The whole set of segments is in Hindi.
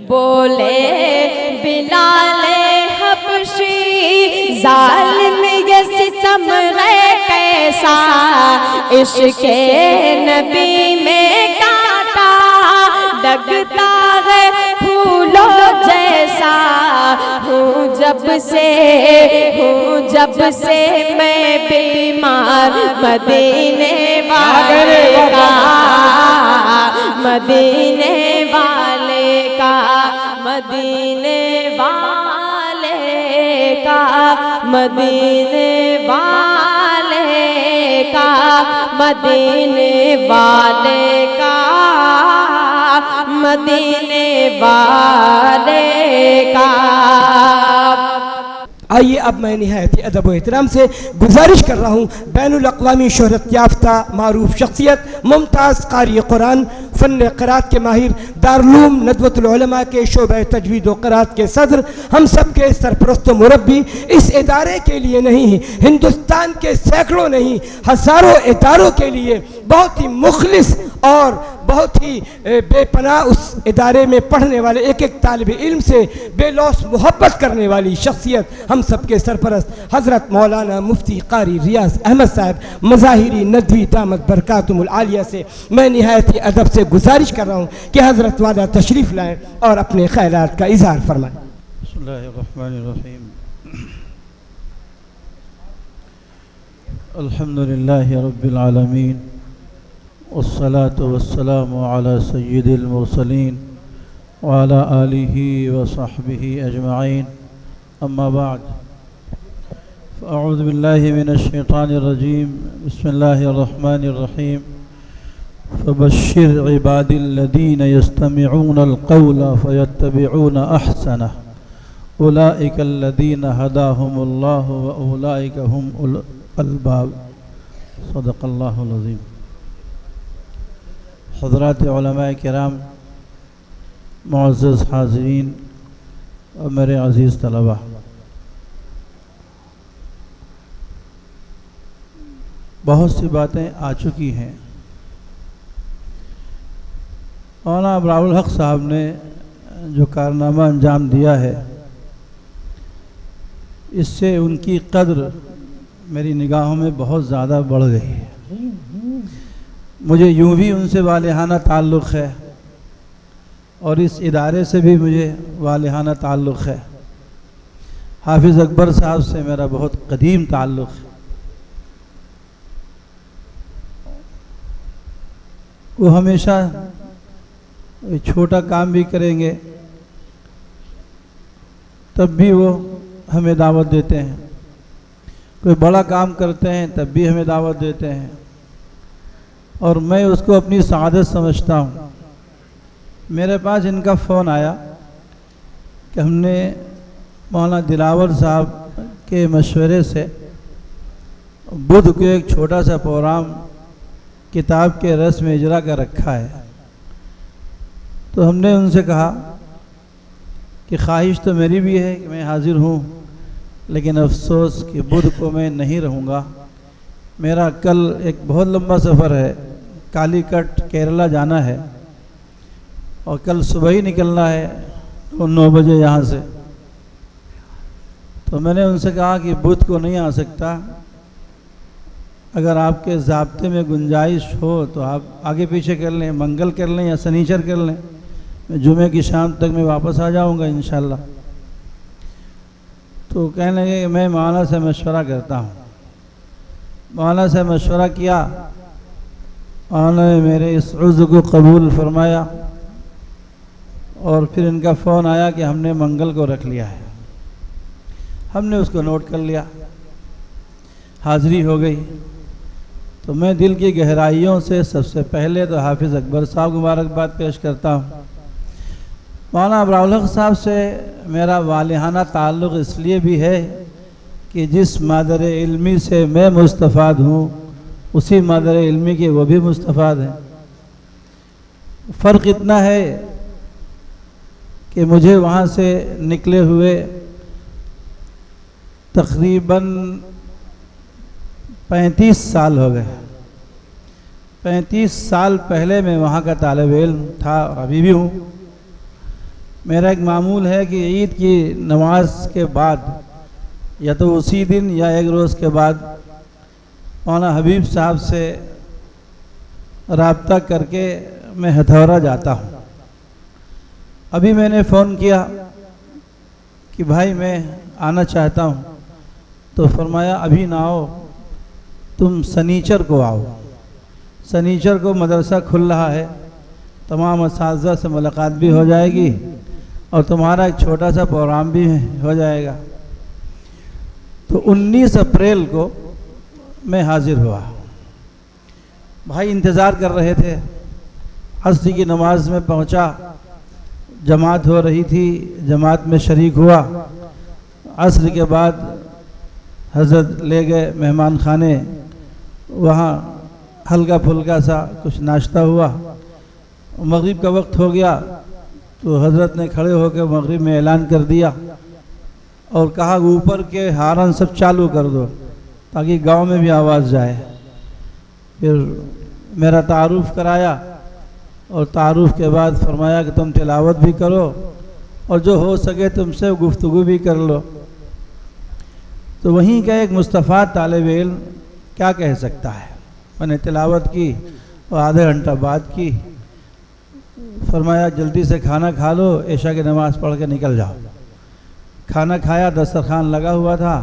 बोले बिलाले हबशी जालिम ये सितम है कैसा, इश्के नबी में कांटा लगता है फूलों जैसा। हूँ जब से मैं बीमार, मदीने वाले का, मदीने वाले का, मदीने वाले का, मदीने वाले का, मदीने वाले का, मदीने वाले का। आइए अब मैं निहायत अदब व एहतराम से गुजारिश कर रहा हूँ बैनुल अक़वामी शोहरत याफ्ता मारूफ शख्सियत मुमताज़ क़ारी कुरान फ़न क़िरात के माहिर दारुल नदवतुल उलमा के शोबे तजवीद व क़िरात के सदर, हम सब के सरपरस्त मुरब्बी, इस इदारे के लिए नहीं हिंदुस्तान के सैकड़ों नहीं हज़ारों इदारों के लिए बहुत ही मुखलिस और बहुत ही बेपनाह उस इदारे में पढ़ने वाले एक एक तालिब इल्म से बेलौस मोहब्बत करने वाली शख्सियत हम सबके सरपरस्त हज़रत मौलाना मुफ्ती क़ारी रियाज़ अहमद साहब मज़ाहिरी नदवी दामत बरकातुहुल आलिया से मैं निहायत ही अदब से गुजारिश कर रहा हूँ कि हज़रत वाला तशरीफ़ लाएँ और अपने ख़यालात का इज़हार फरमाएँ। बिस्मिल्लाहिर्रहमानिर्रहीम। अल्हम्दुलिल्लाहि रब्बिल आलमीन वस्सलातु वस्सलामु अला सय्यिदिल मुरसलीन व अला आलिहि व सहबिहि अजमईन, अम्मा बाद। अऊज़ु बिल्लाहि मिनश शैतानिर रजीम, बिस्मिल्लाहिर रहमानिर रहीम। फबश्शिर इबादिल्लज़ीना यस्तमिऊनल क़ौला फ़यत्तबिऊना अहसनह, उलाइकल्लज़ीना हदाहुमुल्लाहु व उलाइका हुमुल अलबाब। सदक़ल्लाहुल अज़ीम। हज़रात उलमाए किराम, मुअज़्ज़ज़ हाज़रीन और मेरे अज़ीज़ तलबा, बहुत सी बातें आ चुकी हैं। मौलाना अबरारुल हक़ साहब ने जो कारनामा अंजाम दिया है, इससे उनकी कद्र मेरी निगाहों में बहुत ज़्यादा बढ़ गई है। मुझे यूँ भी उनसे वालिहाना ताल्लुक़ है और इस इदारे से भी मुझे वालिहाना ताल्लुक़ है। हाफिज़ अकबर साहब से मेरा बहुत क़दीम ताल्लुक़ है। वो हमेशा छोटा काम भी करेंगे तब भी वो हमें दावत देते हैं, कोई बड़ा काम करते हैं तब भी हमें दावत देते हैं, और मैं उसको अपनी सआदत समझता हूँ। मेरे पास इनका फ़ोन आया कि हमने मौलाना दिलावर साहब के मशवरे से बुध को एक छोटा सा प्रोग्राम किताब के रस्म इजरा का रखा है। तो हमने उनसे कहा कि ख्वाहिश तो मेरी भी है कि मैं हाज़िर हूँ, लेकिन अफसोस कि बुध को मैं नहीं रहूँगा। मेरा कल एक बहुत लंबा सफ़र है, कालीकट केरला जाना है और कल सुबह ही निकलना है 9 बजे यहाँ से। तो मैंने उनसे कहा कि बुध को नहीं आ सकता, अगर आपके ज़ाब्ते में गुंजाइश हो तो आप आगे पीछे कर लें, मंगल कर लें या शनिचर कर लें, मैं जुमे की शाम तक मैं वापस आ जाऊँगा इंशाल्लाह। तो कहने लगे कि मैं मौलाना से मशवरा करता हूँ। मौलाना से मशवरा किया, मौलाना ने मेरे इस उज़्र को कबूल फरमाया और फिर इनका फ़ोन आया कि हमने मंगल को रख लिया है। हमने उसको नोट कर लिया, हाज़िरी हो गई। तो मैं दिल की गहराइयों से सबसे पहले तो हाफिज़ अकबर साहब को मुबारकबाद पेश करता हूँ। मौलाना अबरारुल हक़ साहब से मेरा वालिहाना ताल्लुक़ इसलिए भी है कि जिस मादर इल्मी से मैं मुस्तफ़ाद हूँ, उसी मादर इल्मी के वो भी मुस्तफ़ाद हैं। फ़र्क इतना है कि मुझे वहाँ से निकले हुए तकरीबन 35 साल हो गए। 35 साल पहले मैं वहाँ का तालिब इल्म था और अभी भी हूँ। मेरा एक मामूल है कि ईद की नमाज के बाद या तो उसी दिन या एक रोज़ के बाद मौलाना हबीब साहब से राब्ता करके मैं हथौरा जाता हूँ। अभी मैंने फ़ोन किया कि भाई मैं आना चाहता हूँ, तो फरमाया अभी ना आओ, तुम सनीचर को आओ। सनीचर को मदरसा खुल रहा है, तमाम असातिज़ा से मुलाकात भी हो जाएगी और तुम्हारा एक छोटा सा प्रोग्राम भी हो जाएगा। तो 19 अप्रैल को मैं हाज़िर हुआ। भाई इंतज़ार कर रहे थे। अस्र की नमाज में पहुंचा, जमात हो रही थी, जमात में शरीक हुआ। अस्र के बाद हज़रत ले गए मेहमान खाने, वहाँ हल्का फुल्का सा कुछ नाश्ता हुआ। मगरिब का वक्त हो गया तो हज़रत ने खड़े होकर मगरिब में ऐलान कर दिया और कहा ऊपर के हारन सब चालू कर दो ताकि गांव में भी आवाज़ जाए। फिर मेरा तारुफ़ कराया और तारुफ़ के बाद फरमाया कि तुम तिलावत भी करो और जो हो सके तुमसे गुफ्तगू भी कर लो। तो वहीं का एक मुस्तफ़ा तालिब इल्म क्या कह सकता है। मैंने तिलावत की और आधे घंटा बाद की। फरमाया जल्दी से खाना खा लो, इशा की नमाज़ पढ़ के निकल जाओ। खाना खाया, दस्तरखान लगा हुआ था।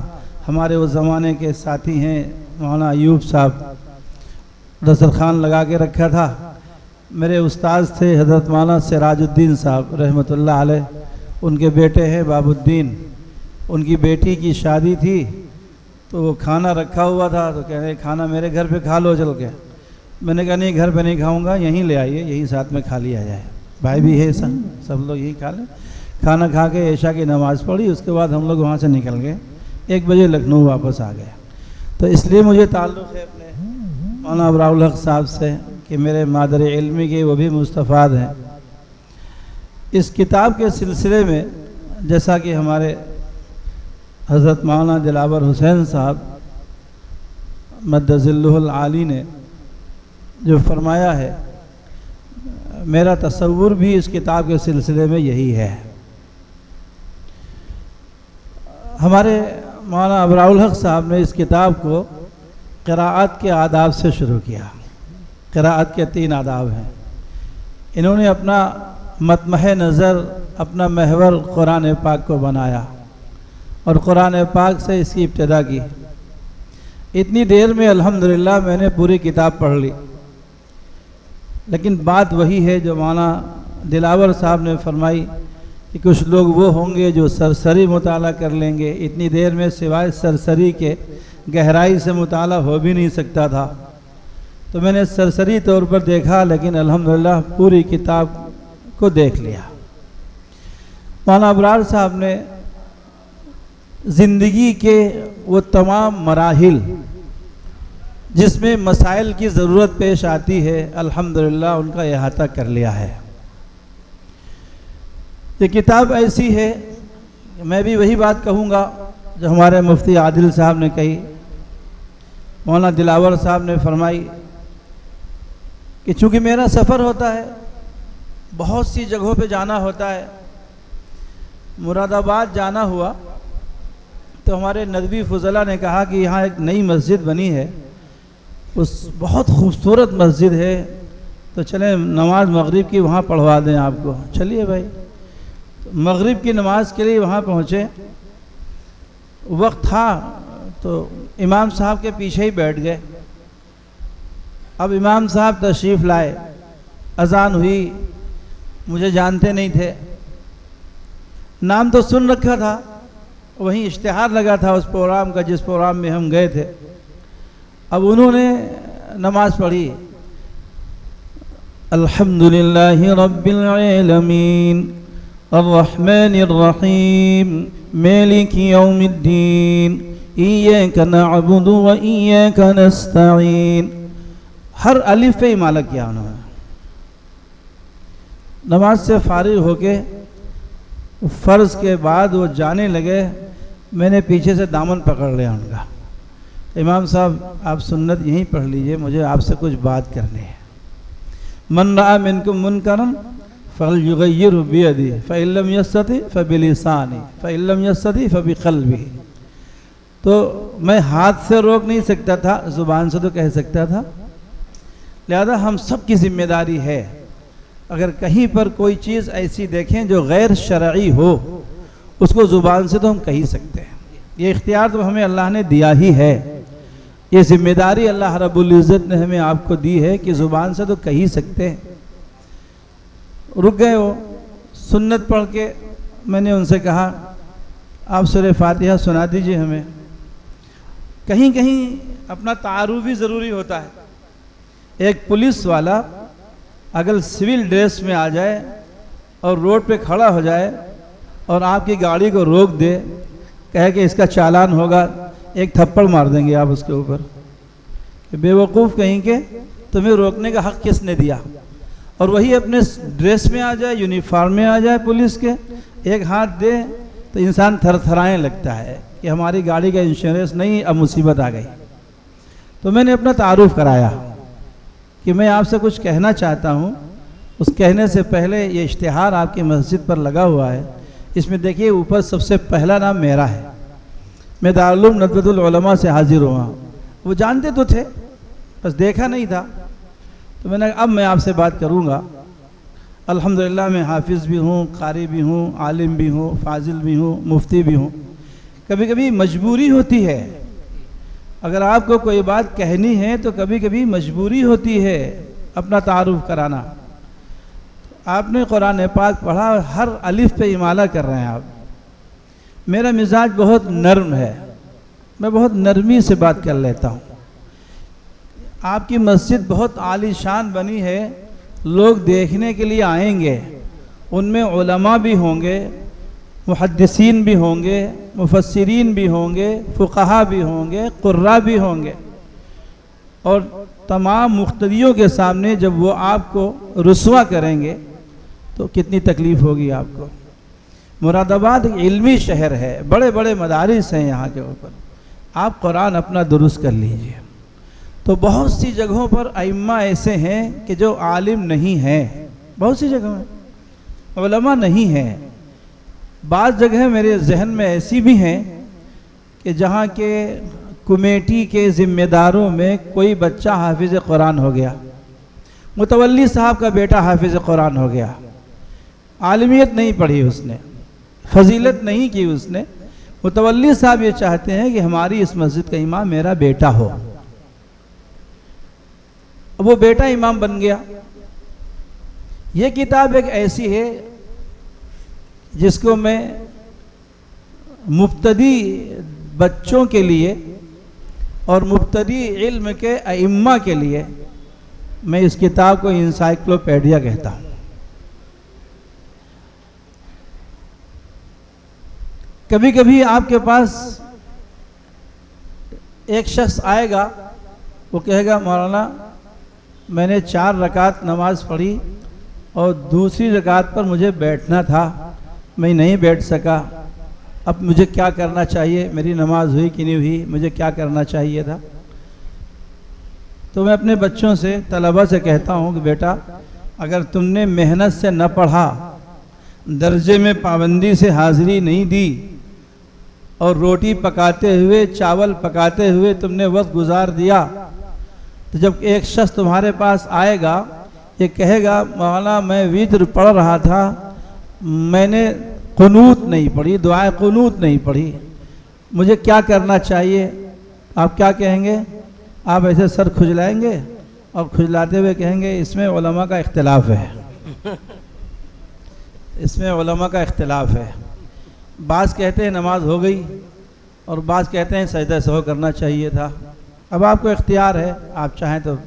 हमारे उस ज़माने के साथी हैं मौलाना अयूब साहब, दस्तरखान लगा के रखा था। मेरे उस्ताद थे हज़रत मौलाना सिराजुद्दीन साहब रहमतुल्लाह अलैह, उनके बेटे हैं बाबुद्दीन। उनकी बेटी की शादी थी तो वो खाना रखा हुआ था, तो कह रहे खाना मेरे घर पे खा लो चल के। मैंने कहा नहीं, घर पे नहीं खाऊंगा, यहीं ले आइए, यहीं साथ में खा लिया जाए। भाई भी है, सब लोग यहीं खा लें। खाना खा के ऐशा की नमाज़ पढ़ी, उसके बाद हम लोग वहाँ से निकल गए। 1 बजे लखनऊ वापस आ गए। तो इसलिए मुझे ताल्लुक़ है अपने मौलाना अबराउल हक साहब से कि मेरे मादर इल्मी के वो भी मुस्तफ़ाद हैं। इस किताब के सिलसिले में जैसा कि हमारे हज़रत मौलाना दिलावर हुसैन साहब मद्दज़िल्लुहुल आली ने जो फरमाया है, मेरा तसव्वुर भी इस किताब के सिलसिले में यही है। हमारे मौलाना अबराउल हक साहब ने इस किताब को क़िराअत के आदाब से शुरू किया। क़िराअत के 3 आदाब हैं। इन्होंने अपना मतमह नज़र, अपना महवर कुरान पाक को बनाया और कुरान पाक से इसकी इब्तिदा की। इतनी देर में अल्हम्दुलिल्लाह मैंने पूरी किताब पढ़ ली। लेकिन बात वही है जो मौलाना दिलावर साहब ने फरमाई कि कुछ लोग वो होंगे जो सरसरी मुताला कर लेंगे। इतनी देर में सिवाय सरसरी के गहराई से मुताला हो भी नहीं सकता था। तो मैंने सरसरी तौर पर देखा, लेकिन अल्हम्दुलिल्लाह पूरी किताब को देख लिया। मौलाना अबरार साहब ने ज़िंदगी के वो तमाम मराहिल जिसमें मसाइल की ज़रूरत पेश आती है, अल्हम्दुलिल्लाह उनका इहाता कर लिया है। ये किताब ऐसी है, मैं भी वही बात कहूँगा जो हमारे मुफ्ती आदिल साहब ने कही, मौलाना दिलावर साहब ने फरमाई कि चूँकि मेरा सफ़र होता है, बहुत सी जगहों पे जाना होता है। मुरादाबाद जाना हुआ तो हमारे नदवी फुज़ला ने कहा कि यहाँ एक नई मस्जिद बनी है, उस बहुत खूबसूरत मस्जिद है, तो चलें नमाज मगरिब की वहाँ पढ़वा दें आपको। चलिए भाई, तो मगरिब की नमाज के लिए वहाँ पहुँचे। वक्त था तो इमाम साहब के पीछे ही बैठ गए। अब इमाम साहब तशरीफ़ लाए, अज़ान हुई, मुझे जानते नहीं थे, नाम तो सुन रखा था, वहीं इश्तिहार लगा था उस प्रोग्राम का जिस प्रोग्राम में हम गए थे। अब उन्होंने नमाज पढ़ी, अल्हम्दुलिल्लाहि रब्बिल आलमीन अर्रहमानिर रहीम मालिकि यौमिद्दीन इय्याका नअबुदु व इय्याका नस्तईन। हर अलिफ पे इमाला किया उन्होंने। नमाज से फारिग होके फ़र्ज़ के बाद वो जाने लगे, मैंने पीछे से दामन पकड़ लिया उनका। इमाम साहब आप सुन्नत यहीं पढ़ लीजिए, मुझे आपसे कुछ बात करनी है। मन रआ मिनकुम मुनकरन फलयुगय्यिर बियदी फ़इल्लम यस्तति फ़बिलिसानी फ़इल्लम यस्तति फ़बिक़ल्बी। तो मैं हाथ से रोक नहीं सकता था, ज़ुबान से तो कह सकता था। लिहाजा हम सब की जिम्मेदारी है, अगर कहीं पर कोई चीज़ ऐसी देखें जो गैर शरई हो, उसको ज़ुबान से तो हम कह ही सकते हैं। ये इख्तियार तो हमें अल्लाह ने दिया ही है, ये जिम्मेदारी अल्लाह रब्बुल इज़्ज़त ने हमें आपको दी है कि ज़ुबान से तो कह ही सकते हैं। रुक गए वो, सुन्नत पढ़ के मैंने उनसे कहा आप सूरह फातिहा सुना दीजिए हमें। कहीं कहीं अपना तारुफ भी ज़रूरी होता है। एक पुलिस वाला अगर सिविल ड्रेस में आ जाए और रोड पे खड़ा हो जाए और आपकी गाड़ी को रोक दे, कहे कि इसका चालान होगा, एक थप्पड़ मार देंगे आप उसके ऊपर कि बेवकूफ़ कहीं के, तुम्हें रोकने का हक़ किसने दिया। और वही अपने ड्रेस में आ जाए, यूनिफॉर्म में आ जाए पुलिस के, एक हाथ दे तो इंसान थरथराने लगता है कि हमारी गाड़ी का इंश्योरेंस नहीं, अब मुसीबत आ गई। तो मैंने अपना तारुफ कराया कि मैं आपसे कुछ कहना चाहता हूँ। उस कहने से पहले ये इश्तिहार आपकी मस्जिद पर लगा हुआ है, इसमें देखिए ऊपर सबसे पहला नाम मेरा है। मैं दारुल उलूम नदवतुल उलमा से हाजिर हुआ। वो जानते तो थे, बस देखा नहीं था। तो मैंने अब मैं आपसे बात करूँगा। अल्हम्दुलिल्लाह मैं हाफिज़ भी हूँ, कारी भी हूँ, आलिम भी हूँ, फाजिल भी हूँ, मुफ्ती भी हूँ। कभी कभी मजबूरी होती है, अगर आपको कोई बात कहनी है तो कभी कभी मजबूरी होती है अपना तारुफ कराना। आपने कुरान पाक पढ़ा और हर अलिफ पे इमाला कर रहे हैं आप। मेरा मिजाज बहुत नर्म है, मैं बहुत नरमी से बात कर लेता हूँ। आपकी मस्जिद बहुत आलीशान बनी है, लोग देखने के लिए आएंगे, उनमें उलमा भी होंगे, मुहद्दिसीन भी होंगे, मुफस्सिरीन भी होंगे, फ़ुक़हा भी होंगे, क़ुर्रा भी होंगे। और तमाम मुख्तदियों के सामने जब वो आपको रुस्वा करेंगे तो कितनी तकलीफ़ होगी आपको। मुरादाबाद एक इल्मी शहर है, बड़े बड़े मदारिस हैं यहाँ के ऊपर। आप कुरान अपना दुरुस्त कर लीजिए। तो बहुत सी जगहों पर अइम्मा ऐसे हैं कि जो आलिम नहीं हैं, बहुत सी जगहों में उलमा नहीं हैं। बाज़ जगह मेरे जहन में ऐसी भी हैं कि जहाँ के कमेटी के ज़िम्मेदारों में कोई बच्चा हाफिज़ कुरान हो गया, मुतवल्ली साहब का बेटा हाफिज़ कुरान हो गया, आलिमियत नहीं पढ़ी उसने, फजीलत नहीं की उसने। मुतवल्ली साहब ये चाहते हैं कि हमारी इस मस्जिद का इमाम मेरा बेटा हो। अब वो बेटा इमाम बन गया। ये किताब एक ऐसी है जिसको मैं मुब्तदी बच्चों के लिए और मुब्तदी इल्म के अइम्मा के लिए मैं इस किताब को इंसाइक्लोपीडिया कहता हूँ। कभी कभी आपके पास एक शख्स आएगा, वो कहेगा मौलाना मैंने 4 रकात नमाज पढ़ी और दूसरी रकात पर मुझे बैठना था, मैं नहीं बैठ सका, अब मुझे क्या करना चाहिए, मेरी नमाज हुई कि नहीं हुई, मुझे क्या करना चाहिए था। तो मैं अपने बच्चों से, तलबा से कहता हूँ कि बेटा अगर तुमने मेहनत से न पढ़ा, दर्जे में पाबंदी से हाज़िरी नहीं दी और रोटी पकाते हुए, चावल पकाते हुए तुमने वक्त गुजार दिया, तो जब एक शख्स तुम्हारे पास आएगा, ये कहेगा मौलाना मैं वित्र पढ़ रहा था, मैंने कुनूत नहीं पढ़ी, दुआए कुनूत नहीं पढ़ी, मुझे क्या करना चाहिए, आप क्या कहेंगे? आप ऐसे सर खुजलाएंगे और खुजलाते हुए कहेंगे इसमें उलमा का इख्तिलाफ है, इसमें उलमा का इख्तिलाफ है। बाज़ कहते हैं नमाज हो गई और बाज़ कहते हैं सजदा सहू करना चाहिए था। अब आपको इख्तियार है, आप चाहें तो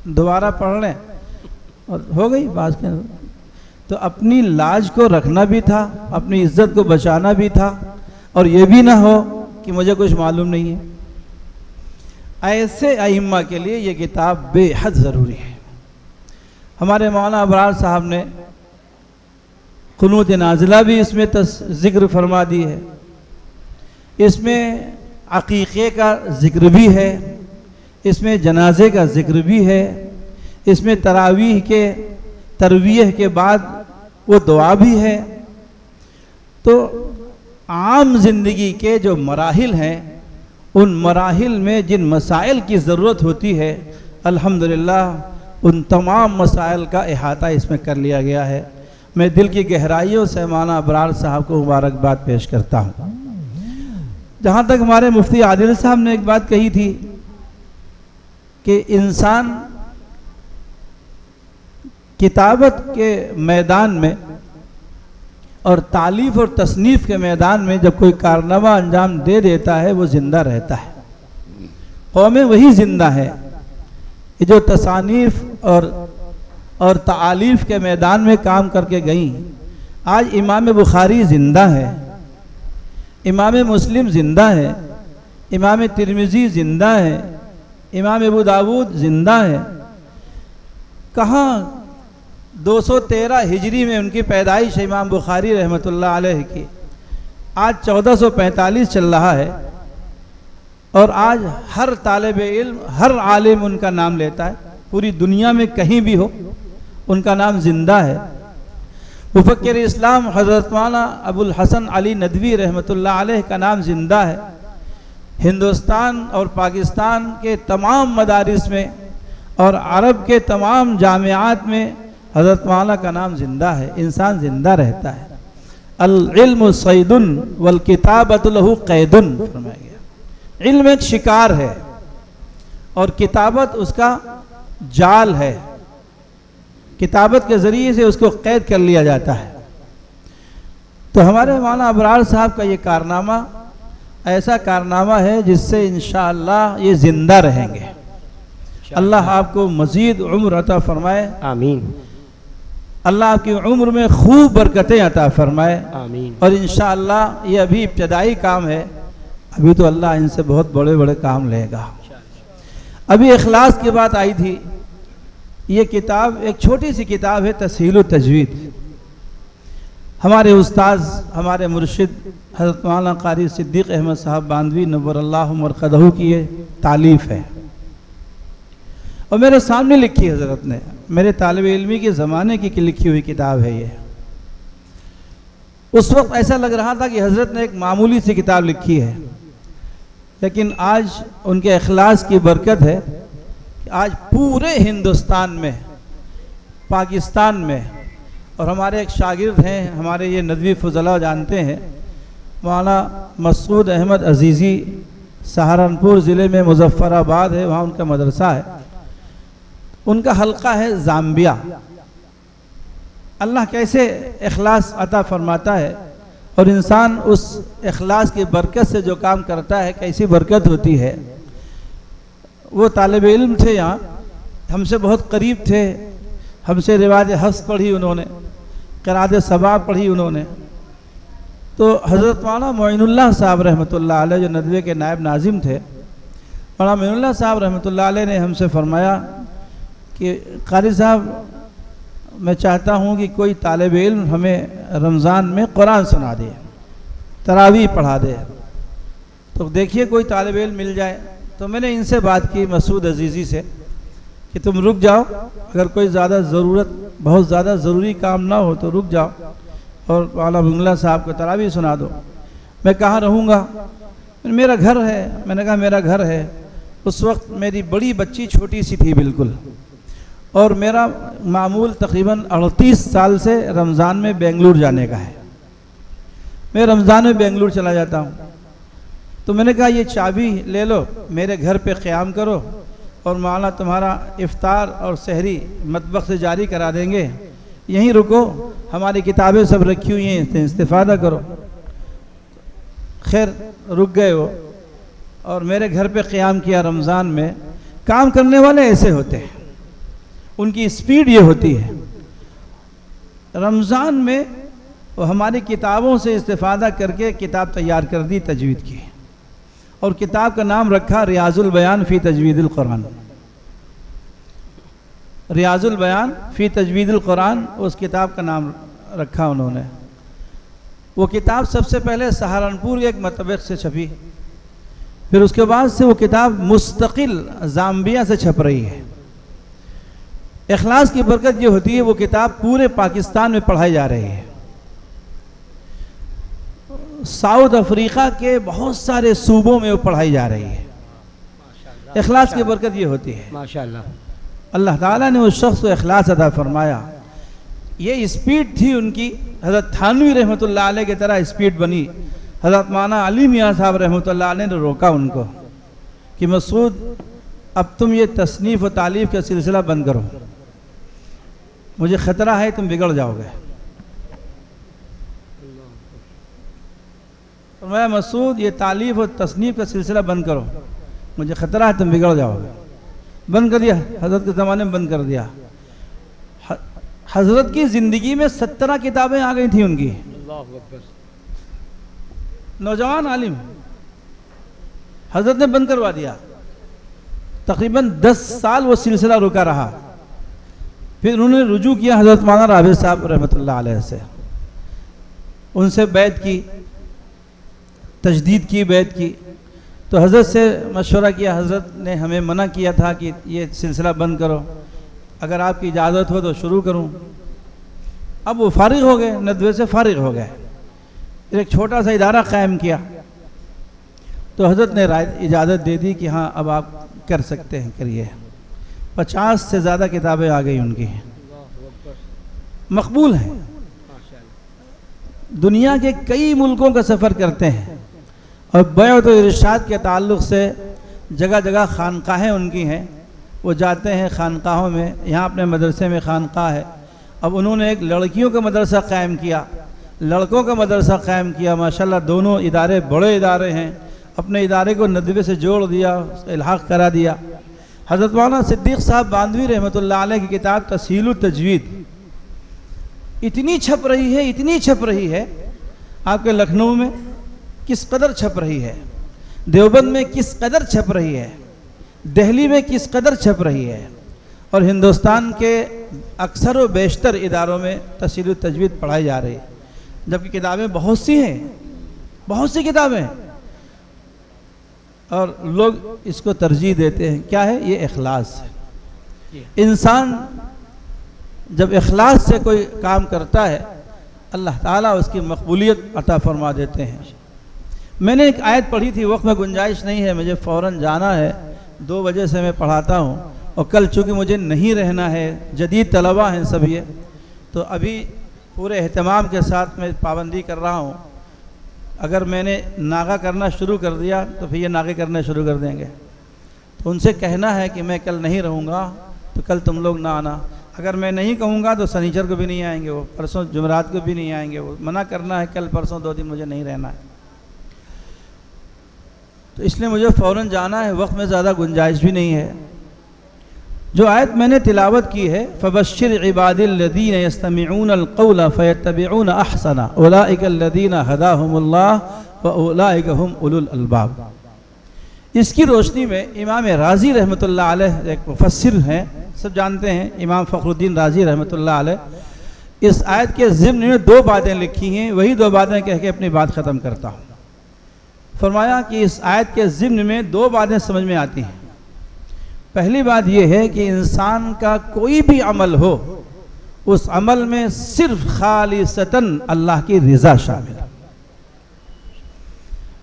दोबारा पढ़ लें और हो गई बाज़ के। तो अपनी लाज को रखना भी था, अपनी इज्जत को बचाना भी था, और ये भी ना हो कि मुझे कुछ मालूम नहीं है। ऐसे अइम्मा के लिए ये किताब बेहद ज़रूरी है। हमारे मौलाना अबरार साहब ने कुनूत नाज़िला भी इसमें ज़िक्र फरमा दी है, इसमें अक़ीक़े का ज़िक्र भी है, इसमें जनाजे का ज़िक्र भी है, इसमें तरावीह के तरवीह के बाद वो दुआ भी है। तो आम ज़िंदगी के जो मराहिल हैं, उन मराहिल में जिन मसाइल की ज़रूरत होती है, अल्हम्दुलिल्लाह उन तमाम मसाइल का अहाता इसमें कर लिया गया है। मैं दिल की गहराइयों से मौलाना अबरार साहब को मुबारकबाद पेश करता हूँ। जहाँ तक हमारे मुफ्ती आदिल साहब ने एक बात कही थी कि इंसान किताबत के मैदान में और तालीफ और तसनीफ़ के मैदान में जब कोई कारनामा अंजाम दे देता है वो ज़िंदा रहता है। कौमें वही ज़िंदा है। ये जो तसानीफ़ और तालीफ के मैदान में काम करके गई, आज इमाम बुखारी ज़िंदा है, इमाम मुस्लिम ज़िंदा है, इमाम तिरमिज़ी ज़िंदा है, इमाम अबू दाऊद ज़िंदा है। कहाँ 213 हिजरी में उनकी पैदाइश है इमाम बुखारी रहमतुल्लाह अलैह की। आज 1445 चल रहा है और आज हर तालिब इल्म, हर आलिम उनका नाम लेता है। पूरी दुनिया में कहीं भी हो उनका नाम ज़िंदा है। मुफक्किर इस्लाम हज़रत मौलाना अबुल हसन अली नदवी रहमतुल्लाह अलैह का नाम ज़िंदा है। हिंदुस्तान और पाकिस्तान के तमाम मदारिस में और अरब के तमाम जामियात में हज़रत मौलाना का नाम ज़िंदा है। इंसान ज़िंदा रहता है। अल इल्मु सैदुन वल किताबतु लहु कैदुन फरमाया गया। इल्म एक शिकार है और किताबत उसका जाल है। किताबत के ज़रिए से उसको कैद कर लिया जाता है। तो हमारे मौलाना अबरार साहब का ये कारनामा ऐसा कारनामा है जिससे इंशाअल्लाह ये ज़िंदा रहेंगे। अल्लाह आपको मज़ीद उम्र अता फरमाए, आमीन। अल्लाह आपकी उम्र में खूब बरकतें अता फरमाए, आमीन। और इंशाअल्लाह ये अभी इब्तदाई काम है, अभी तो अल्लाह इनसे बहुत बड़े बड़े काम लेगा। अभी इखलास की बात आई थी। ये किताब एक छोटी सी किताब है, तस्हील तजवीद। हमारे उस्ताद, हमारे मुर्शिद हज़रत मौलाना क़ारी सिद्दीक़ अहमद साहब बांदवी नव्वरल्लाहु मरक़दहू की ये तालीफ़ है और मेरे सामने लिखी है हज़रत ने। मेरे तालिब इल्मी के ज़माने की लिखी हुई किताब है ये। उस वक्त ऐसा लग रहा था कि हज़रत ने एक मामूली सी किताब लिखी है, लेकिन आज उनके इखलास की बरकत है कि आज पूरे हिंदुस्तान में, पाकिस्तान में, और हमारे एक शागिर्द हैं, हमारे ये नदवी फ़ुज़ला जानते हैं, मौलाना मसूद अहमद अजीज़ी, सहारनपुर ज़िले में मुज़फ़्फ़राबाद है, वहाँ उनका मदरसा है। उनका हल्का है ज़ाम्बिया। अल्लाह कैसे इखलास अता फरमाता है और इंसान उस इखलास की बरकत से जो काम करता है कैसी बरकत होती है। वो तालिब इल्म थे, यहाँ हमसे बहुत करीब थे, हमसे रिवाज हफ्ज़ पढ़ी उन्होंने, क़िराअत सबाब पढ़ी उन्होंने। तो हज़रत मौलाना मोइनुल्लाह साहब रहमतुल्लाह अलैह जो नदवे के नायब नाजिम थे, मौलाना मोइनुल्लाह साहब रहमतुल्लाह अलैह ने हमसे फरमाया कि क़ारी साहब, मैं चाहता हूँ कि कोई तालिब इल्म हमें रमज़ान में कुरान सुना दे, तरावी पढ़ा दे। तो देखिए कोई तालिब इल्म मिल जाए। तो मैंने इनसे बात की, मसूद अजीज़ी से, कि तुम रुक जाओ, अगर कोई ज़्यादा ज़रूरत, बहुत ज़्यादा ज़रूरी काम ना हो तो रुक जाओ और मौलाना मोइनुल्लाह साहब को तरावी सुना दो। मैं कहाँ रहूँगा? मेरा घर है। मैंने कहा मेरा घर है। उस वक्त मेरी बड़ी बच्ची छोटी सी थी बिल्कुल, और मेरा मामूल तकरीबन 38 साल से रमज़ान में बेंगलुर जाने का है। मैं रमज़ान में बेंगलुर चला जाता हूँ। तो मैंने कहा ये चाबी ले लो, मेरे घर पे क़याम करो और मौलाना तुम्हारा इफ्तार और सहरी मतबख से जारी करा देंगे, यहीं रुको, हमारी किताबें सब रखी हुई हैं, इससे इस्तिफ़ादा करो। खैर रुक गए वो और मेरे घर पे क़याम किया रमज़ान में। काम करने वाले ऐसे होते हैं, उनकी स्पीड ये होती है। रमज़ान में वो हमारी किताबों से इस्तिफ़ादा करके किताब तैयार कर दी तजवीद की, और किताब का नाम रखा रियाजुल बयान फ़ी तजवीदिल कुरान। रियाजुल बयान फ़ी तजवीदिल कुरान उस किताब का नाम रखा उन्होंने। वो किताब सबसे पहले सहारनपुर के एक मतबक से छपी, फिर उसके बाद से वो किताब मुस्तकिल ज़ाम्बिया से छप रही है। इखलास की बरकत ये होती है, वो किताब पूरे पाकिस्तान में पढ़ाई जा रही है। साउथ अफ्रीका के बहुत सारे सूबों में वो पढ़ाई जा रही है। इखलास की बरकत ये होती है। माशाअल्लाह, अल्लाह ताला ने उस शख्स को इखलास अता फरमाया। ये स्पीड थी उनकी, हज़रत थानवी रहमतुल्लाह अलैह की तरह स्पीड बनी। हज़रत मौलाना अली मियाँ साहब रहमतुल्लाह अलैह ने रोका उनको कि मसूद, अब तुम ये तसनीफ़ व तालीफ़ का सिलसिला बंद करो, मुझे ख़तरा है तुम बिगड़ जाओगे। तो मैं मसूद, ये तालीफ़ और तसनीफ़ का सिलसिला बंद करो, मुझे ख़तरा है तुम बिगड़ जाओगे। बंद कर दिया, हज़रत के ज़माने में बंद कर दिया। हज़रत की ज़िंदगी में 17 किताबें आ गई थी उनकी। नौजवान आलिम, हज़रत ने बंद करवा दिया। तकरीबन 10 साल वो सिलसिला रुका रहा। फिर उन्होंने रुजू किया हज़रत मौलाना राबिर साहब रहमतुल्लाह अलैह से, उनसे बैत की, तजदीद की, बैत की। तो हज़रत से मशवरा किया, हज़रत ने हमें मना किया था कि ये सिलसिला बंद करो, अगर आपकी इजाज़त हो तो शुरू करूं। अब वो फारिग हो गए, नदवे से फारिग हो गए। फिर एक छोटा सा इदारा कायम किया, तो हज़रत ने इजाज़त दे दी कि हाँ अब आप कर सकते हैं, करिए। 50 से ज़्यादा किताबें आ गई उनकी, मकबूल हैं। दुनिया के कई मुल्कों का सफ़र करते हैं और बैत व इरशाद के ताल्लुक़ से जगह जगह खानकाहें उनकी हैं। वो जाते हैं खानकाहों में। यहाँ अपने मदरसे में खानका है। अब उन्होंने एक लड़कियों का मदरसा कायम किया, लड़कों का मदरसा कायम किया। माशाल्लाह दोनों इदारे बड़े इदारे हैं। अपने इदारे को नदवे से जोड़ दिया, इल्हाक़ करा दिया। हज़रत मौलाना सिद्दीक़ साहब बांधवी रहमतुल्लाह अलैह की किताब तस्हीलुत तजवीद इतनी छप रही है, इतनी छप रही है, आपके लखनऊ में किस कदर छप रही है, देवबंद में किस कदर छप रही है, दिल्ली में किस कदर छप रही है, और हिंदुस्तान के अक्सर व बेशतर इदारों में तस्हीलुत तजवीद पढ़ाई जा रही है। जबकि किताबें बहुत सी हैं, बहुत सी किताबें, और लोग इसको तरजीह देते हैं। क्या है? ये इखलास है। इंसान जब इखलास से कोई काम करता है, अल्लाह ताला उसकी मकबूलियत अता फरमा देते हैं। मैंने एक आयत पढ़ी थी, वक्त में गुंजाइश नहीं है, मुझे फ़ौरन जाना है, 2 बजे से मैं पढ़ाता हूँ, और कल चूँकि मुझे नहीं रहना है, जदीद तलबा हैं सब ये, तो अभी पूरे एहतमाम के साथ मैं पाबंदी कर रहा हूँ। अगर मैंने नागा करना शुरू कर दिया तो फिर ये नागे करना शुरू कर देंगे। तो उनसे कहना है कि मैं कल नहीं रहूँगा, तो कल तुम लोग ना आना। अगर मैं नहीं कहूँगा तो शनिचर को भी नहीं आएंगे, वो परसों जुमरात को भी नहीं आएंगे। वो मना करना है, कल परसों 2 दिन मुझे नहीं रहना है। तो इसलिए मुझे फ़ौरन जाना है, वक्त में ज़्यादा गुंजाइश भी नहीं है। जो आयत मैंने तिलावत की है, फ़बश्शिर इबादिल्लज़ीन यस्तमिऊनल क़ौला फ़यत्तबिऊन अहसना उलाइकल्लज़ीन हदाहुमुल्लाह व उलाइका हुम उलुल अलबाब। इसकी रोशनी में इमाम राज़ी रहमतुल्लाह अलैह एक मुफस्सिर हैं, सब जानते हैं, इमाम फ़खरुद्दीन राज़ी रहमतुल्लाह अलैह, इस आयत के ज़िम्न में 2 बातें लिखी हैं। वही 2 बातें कह के अपनी बात ख़त्म करता हूँ। फरमाया कि इस आयत के ज़िम्न में 2 बातें समझ में आती हैं। पहली बात यह है कि इंसान का कोई भी अमल हो, उस अमल में सिर्फ खालिसतन अल्लाह की रिज़ा शामिल है।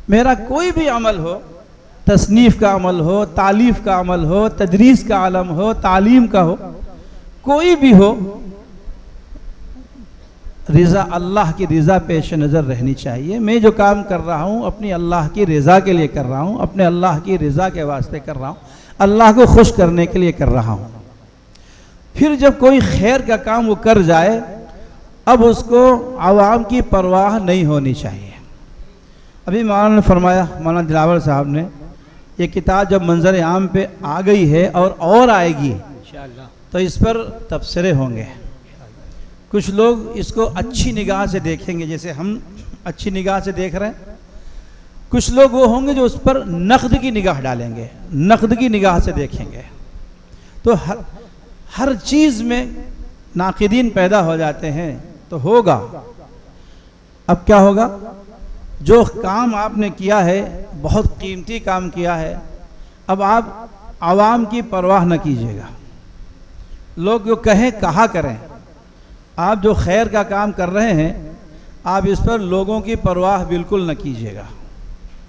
मेरा कोई भी अमल हो, तसनीफ़ का अमल हो, तालीफ़ का अमल हो, तदरीस का आलम हो, तालीम का हो, कोई भी हो, रिज़ा अल्लाह की रिज़ा पेश नज़र रहनी चाहिए। मैं जो काम कर रहा हूँ अपनी अल्लाह की रिज़ा के लिए कर रहा हूँ, अपने अल्लाह की रिज़ा के वास्ते कर रहा हूँ, अल्लाह को खुश करने के लिए कर रहा हूँ। फिर जब कोई खैर का काम वो कर जाए, अब उसको आवाम की परवाह नहीं होनी चाहिए। अभी मौलाना ने फरमाया, मौलाना दिलावर साहब ने, ये किताब जब मंजर आम पे आ गई है और आएगी इंशाअल्लाह, तो इस पर तबसरे होंगे। कुछ लोग इसको अच्छी निगाह से देखेंगे, जैसे हम अच्छी निगाह से देख रहे हैं। कुछ लोग वो होंगे जो उस पर नक़्द की निगाह डालेंगे, नक़्द की निगाह से देखेंगे। तो हर चीज़ में नाक़िदीन पैदा हो जाते हैं। तो होगा, अब क्या होगा? जो काम आपने किया है, बहुत कीमती काम किया है, अब आप आवाम की परवाह न कीजिएगा। लोग जो कहें कहा करें। आप जो खैर का काम कर रहे हैं, आप इस पर लोगों की परवाह बिल्कुल न कीजिएगा।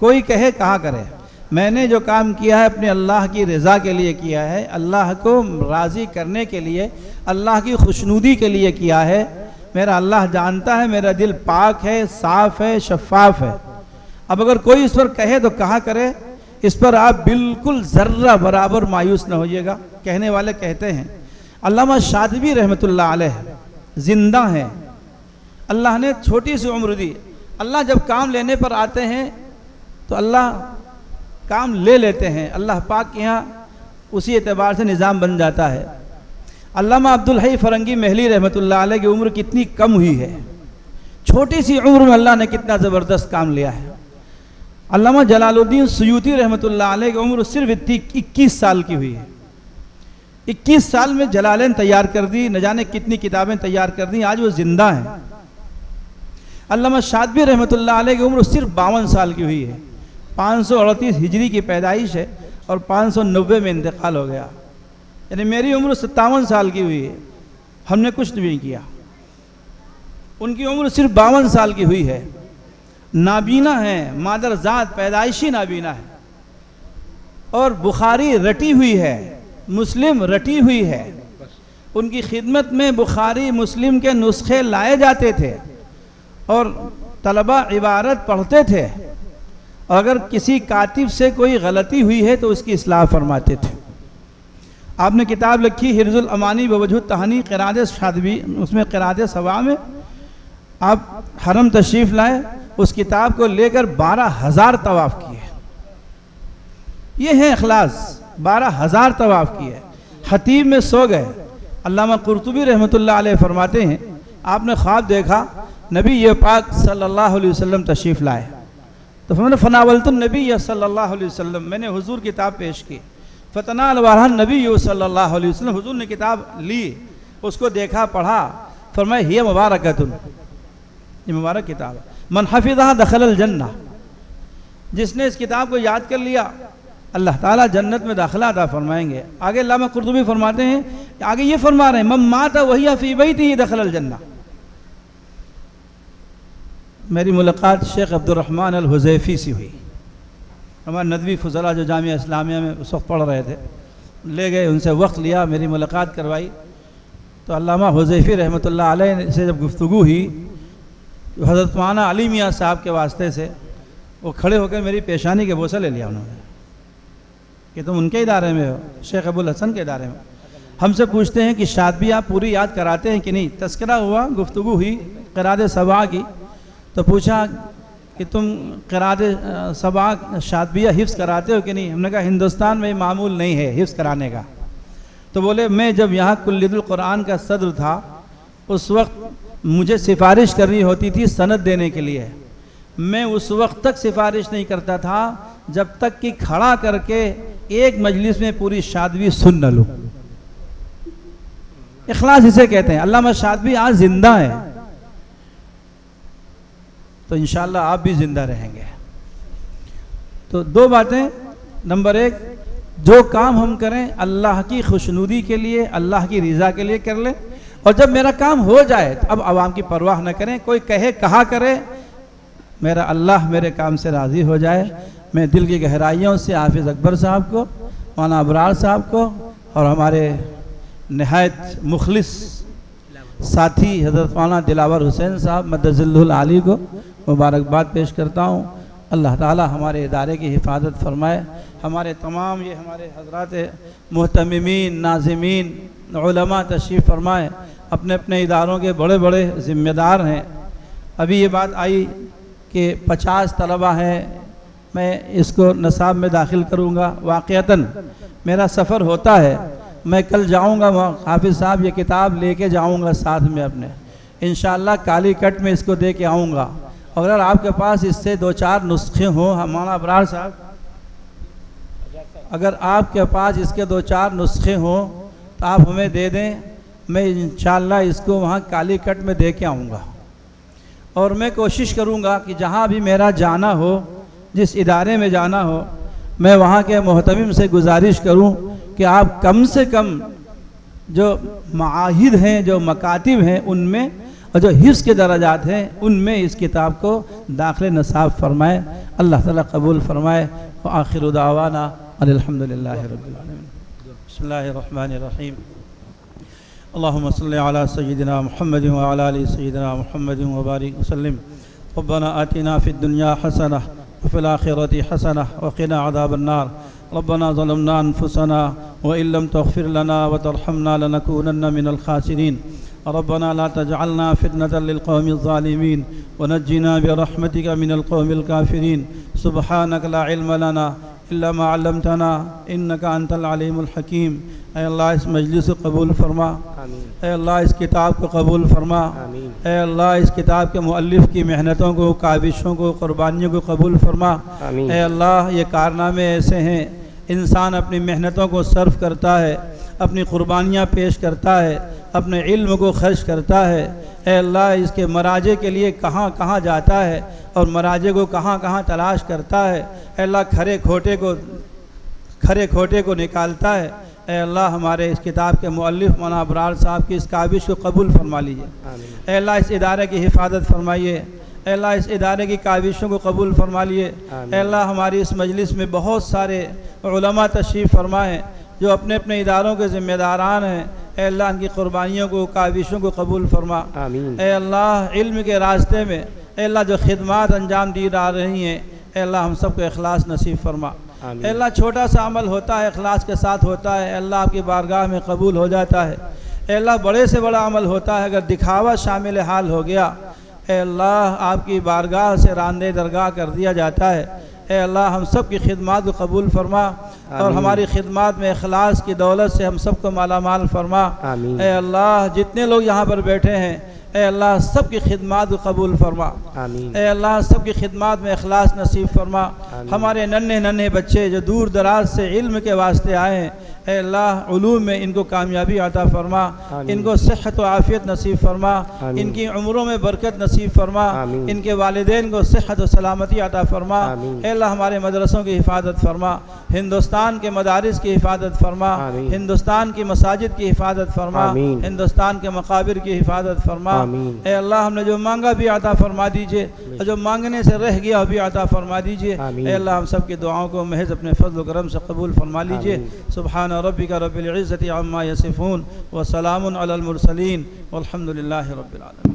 कोई कहे कहा करे, मैंने जो काम किया है अपने अल्लाह की रज़ा के लिए किया है, अल्लाह को राज़ी करने के लिए, अल्लाह की खुशनुदी के लिए किया है। मेरा अल्लाह जानता है, मेरा दिल पाक है, साफ़ है, शफ़ाफ़ है। अब अगर कोई इस पर कहे तो कहा करे, इस पर आप बिल्कुल ज़र्रा बराबर मायूस न होइएगा। कहने वाले कहते हैं, अल्लामा शातिबी रहमतुल्लाह अलैह ज़िंदा हैं, अल्लाह ने छोटी सी उम्र दी। अल्लाह जब काम लेने पर आते हैं तो अल्लाह काम ले लेते हैं, अल्लाह पाक के यहाँ उसी एतबार से निज़ाम बन जाता है। अल्लामा अब्दुल हई फ़रंगी महली रहमतुल्लाह अलैह की उम्र कितनी कम हुई है, छोटी सी उम्र में अल्लाह ने कितना ज़बरदस्त काम लिया है। अल्लामा जलालुद्दीन सुयूती रहमतुल्लाह अलैह की उम्र सिर्फ इतनी 21 साल की हुई है। 21 साल में जलालैन तैयार कर दी, न जाने कितनी किताबें तैयार कर दी, आज वो ज़िंदा हैं। अल्लामा शातिबी रहमतुल्लाह अलैह की उम्र सिर्फ 52 साल की हुई है। 538 हिजरी की पैदाइश है और 590 में इंतकाल हो गया। यानी मेरी उम्र 57 साल की हुई है, हमने कुछ नहीं किया। उनकी उम्र सिर्फ 52 साल की हुई है। नाबीना है, मादरजात पैदाइशी नाबीना है, और बुखारी रटी हुई है, मुस्लिम रटी हुई है। उनकी खिदमत में बुखारी मुस्लिम के नुस्खे लाए जाते थे और तलबा इबारत पढ़ते थे, और अगर किसी कातिब से कोई गलती हुई है तो उसकी इस्लाह फरमाते थे। आपने किताब लिखी हिर्जुल अमानी बवजह तहानी क़िरात शातिबी, उसमें क़िरात सवा में आप हरम तशरीफ़ लाए, उस किताब को लेकर 12,000 तवाफ़ किए। ये है इखलास, 12,000 तवाफ़ किए। खतीब में सो गए। अल्लामा कुर्तुबी रहमतुल्लाह अलैह फरमाते हैं, आपने ख्वाब देखा नबी ये पाक सल्लल्लाहु अलैहि वसल्लम तशरीफ़ लाए, तो मैंने फ़नावलतुन नबी सल्लल्लाहु अलैहि वसल्लम, मैंने हुजूर किताब पेश की। फ़तना अलवारहन नबी सल्लल्लाहु अलैहि वसल्लम, हुजूर ने किताब ली, उसको देखा, पढ़ा, फरमाया हिय मुबारकतुन, ये मुबारक किताब है। मन हफ़िज़हा दखलल जन्नह, जिसने इस किताब को याद कर लिया अल्लाह ताला जन्नत में दाखिला अता फरमाएंगे। आगे अल्लामा कुर्तुबी फरमाते हैं, आगे ये फरमा रहे हैं, मम माता वहिया फ़ी बैतिही दखलल जन्नह। मेरी मुलाकात शेख अब्दुर्रहमान अल हुज़ैफ़ी से हुई। हमारे नदवी फ़ुज़ला जो जामिया इस्लामिया में उस वक्त पढ़ रहे थे, ले गए, उनसे वक्त लिया, मेरी मुलाकात करवाई। तो अल्लामा हुज़ैफ़ी रहमतुल्लाह अलैह से जब गुफ्तगू हुई, हज़रत मौलाना अली मियाँ साहब के वास्ते से, वो खड़े होकर मेरी पेशानी के बोसा ले लिया उन्होंने कि तुम उनके इदारे में हो, शेख अबुल हसन के इदारे में। हमसे पूछते हैं कि शातिबी आप पूरी याद कराते हैं कि नहीं। तस्करा हुआ, गुफ्तगू हुई क़िरात सबा की, तो पूछा कि तुम क़िरात सबा शातिबिया हिफ्ज़ कराते हो कि नहीं। हमने कहा हिंदुस्तान में मामूल नहीं है हिफ्ज़ कराने का। तो बोले मैं जब यहाँ कुल्लिदुल कुरान का सदर था, उस वक्त मुझे सिफारिश करनी होती थी सनद देने के लिए। मैं उस वक्त तक सिफारिश नहीं करता था जब तक कि खड़ा करके एक मजलिस में पूरी शातिबी सुन न लूँ। इखलास इसे कहते हैं। अल्लामा शातिबी आज जिंदा है, तो इंशाअल्लाह आप भी जिंदा रहेंगे। तो दो बातें, नंबर एक, जो काम हम करें अल्लाह की खुशनुदी के लिए, अल्लाह की रज़ा के लिए कर लें, और जब मेरा काम हो जाए तो अब आवाम की परवाह न करें। कोई कहे कहा करे, मेरा अल्लाह मेरे काम से राज़ी हो जाए। मैं दिल की गहराइयों से हाफिज़ अकबर साहब को, मौलाना अबरार साहब को और हमारे नहायत मुखलिस साथी हज़रत मौलाना दिलावर हुसैन साहब मद्दज़िल्लुल आली को मुबारकबाद पेश करता हूँ। अल्लाह ताला हमारे इदारे की हिफाजत फरमाए। हमारे तमाम ये हमारे हज़रात मुहतमिमीन, नाज़िमीन, उलमा तशरीफ़ फरमाए, अपने अपने इदारों के बड़े बड़े ज़िम्मेदार हैं। अभी ये बात आई कि 50 तलबा हैं, मैं इसको नसाब में दाखिल करूँगा। वाक़यतन मेरा सफ़र होता है, मैं कल जाऊँगा हाफिज़ साहब, ये किताब लेके जाऊँगा साथ में अपने, इंशाअल्लाह काली कट में इसको दे के आऊँगा। अगर आपके पास इससे 2-4 नुस्खे हों, हमारा अबरार साहब, अगर आपके पास इसके 2-4 नुस्खे हों तो आप हमें दे दें, मैं इंशाअल्लाह इसको वहाँ काली कट में दे के आऊँगा। और मैं कोशिश करूँगा कि जहाँ भी मेरा जाना हो, जिस इदारे में जाना हो, मैं वहाँ के मोहतमिम से गुजारिश करूँ कि आप कम से कम जो माहिद हैं, जो मकातिब हैं उनमें, और जो हिफ्ज़ के दराजात हैं उनमें इस किताब को दाखिल नसाब फरमाए। अल्लाह ताला कबूल फरमाए। व आखिरु दावाना अल्हम्दुलिल्लाहि रब्बिल आलमीन। बिस्मिल्लाहिर्रहमानिर्रहीम। अल्लाहुम्मा सल्लि अला सय्यिदिना मुहम्मदिन व अला आलि सय्यिदिना मुहम्मदिन व बारिक वसल्लिम। रब्बना आतिना फिद दुनिया हसनह व फिल आखिरति हसनह व क़िना अज़ाबन नार। रब्बना ज़लमना अनफुसना व इन लम तग़फिर लना व तरहमना लनकूनन्न मिनल खासिरीन। रब्बना ला तजअलना फितनतल लिलक़ौमिज़ ज़ालिमीन व नज्जिना बिरहमतिका मिनल क़ौमिल काफ़िरीन। सुब्हानका ला इल्म लना इल्ला मा अल्लमतना इन्नका अंतल अलीमुल हकीम। ऐ अल्लाह इस मजलिस को कबूल फरमा। ऐ अल्लाह इस किताब को कबूल फरमा। ऐ अल्लाह इस किताब के मुअल्लिफ़ की मेहनतों को, काविशों को, क़ुरबानियों को कबूल फरमा। ऐ अल्लाह ये कारनामे ऐसे हैं, इंसान अपनी मेहनतों को सर्फ करता है, अपनी क़ुरबानियाँ पेश करता है, अपने इल्म को खर्च करता है। ऐ अल्लाह इसके मराजे के लिए कहाँ कहाँ जाता है और मराजे को कहाँ कहाँ तलाश करता है। ऐ अल्लाह खरे खोटे को निकालता है। ऐ अल्लाह हमारे इस किताब के मुअल्लिफ़ मौलाना अबरार साहब की इस काविश को कबूल फरमा लीजिए। ऐ अल्लाह इस इदारे की हिफाजत फरमाइए। ऐ अल्लाह इस इदारे की काविशों को कबूल फरमा लिए। ऐ अल्लाह हमारी इस मजलिस में बहुत सारे उलमा तशरीफ़ फरमाएँ जो अपने अपने इदारों के ज़िम्मेदारान हैं। ऐ अल्लाह इनकी क़ुरबानियों को, काविशों को कबूल फरमा। ऐ अल्लाह इल्म के रास्ते में ऐ अल्लाह जो खिदमात अंजाम दी जा रही हैं, ऐ अल्लाह हम सबको इखलास नसीब फरमा। ऐ अल्लाह छोटा सा अमल होता है, इखलास के साथ होता है, अल्लाह आपकी बारगाह में कबूल हो जाता है। ऐ अल्लाह बड़े से बड़ा अमल होता है, अगर दिखावा शामिल हाल हो गया, ऐ अल्लाह आपकी बारगाह से रांदे दरगाह कर दिया जाता है। ऐ अल्लाह हम सब की खिदमात को कबूल फरमा और हमारी खिदमात में इखलास की दौलत से हम सबको मालामाल फरमा। ऐ अल्लाह जितने लोग यहाँ पर बैठे हैं, ऐ अल्लाह सब की खिदमात को कबूल फरमा। ऐ अल्लाह सब की खिदमात में इखलास नसीब फरमा। हमारे नन्हे नन्हे बच्चे जो दूर दराज से इल्म के वास्ते आए हैं, ऐ अल्लाह उलूम में इनको कामयाबी अता फरमा, इनको सेहत व आफ़ियत नसीब फरमा, इनकी उम्रों में बरकत नसीब फरमा, इनके वालिदैन को सेहत व सलामती अता फरमा। ऐ अल्लाह हमारे मदरसों की हिफाजत फरमा, हिंदुस्तान के मदारिस की हिफाजत फरमा, हिंदुस्तान की मसाजिद की हिफाजत फरमा, हिंदुस्तान के मकाबिर की हिफाजत फरमा। ऐ अल्लाह हमने जो मांगा भी अता फरमा दीजिए और जो मांगने से रह गया भी अता फरमा दीजिए। ऐ अल्लाह हम सब की दुआओं को महज अपने फज़ल व करम से कबूल फरमा लीजिए। सुब्हान रब्बिका रब्बिल इज़्ज़ति अम्मा यसिफून व सलामुन अलल मुरसलीन वल्हम्दुलिल्लाहि रब्बिल आलमीन।